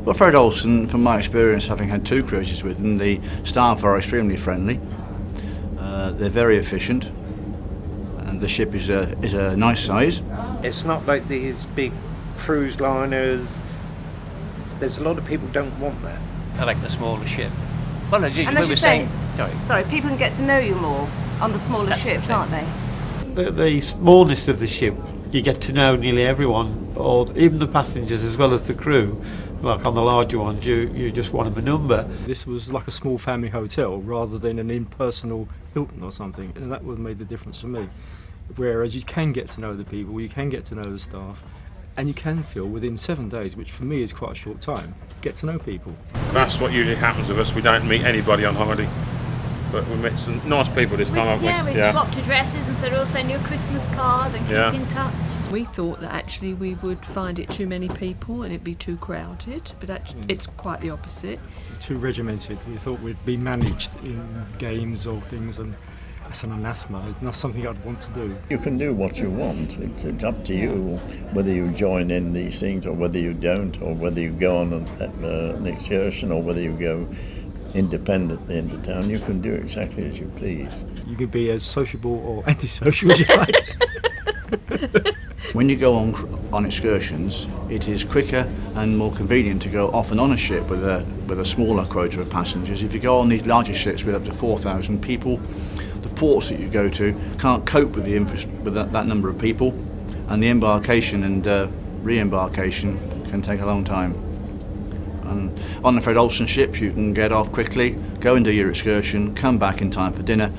Well, Fred Olsen, from my experience having had 2 cruises with them, the staff are extremely friendly, they're very efficient, and the ship is a nice size. It's not like these big cruise liners. There's a lot of people don't want that. I like the smaller ship. Well, as and we as were you saying, sorry, people can get to know you more on the smaller ships, aren't they? The smallness of the ship, you get to know nearly everyone, or even the passengers as well as the crew. Like on the larger ones, you just want them a number. This was like a small family hotel rather than an impersonal Hilton or something, and that would have made the difference for me. Whereas you can get to know the people, you can get to know the staff, and you can feel within 7 days, which for me is quite a short time, get to know people. That's what usually happens with us. We don't meet anybody on holiday, but we met some nice people this time, haven't we? Yeah, we swapped addresses and said we'll send you a Christmas card and keep in touch. We thought that actually we would find it too many people and it'd be too crowded, but actually it's quite the opposite. Too regimented. We thought we'd be managed in games or things, and that's an anathema. It's not something I'd want to do. You can do what you want. It's up to you whether you join in these things or whether you don't, or whether you go on an excursion or whether you go independently into town. You can do exactly as you please. You could be as sociable or antisocial as you like. When you go on excursions, it is quicker and more convenient to go off and on a ship with a smaller quota of passengers. If you go on these larger ships with up to 4,000 people, the ports that you go to can't cope with that number of people, and the embarkation and re-embarkation can take a long time. And on the Fred Olsen ships, you can get off quickly, go and do your excursion, come back in time for dinner,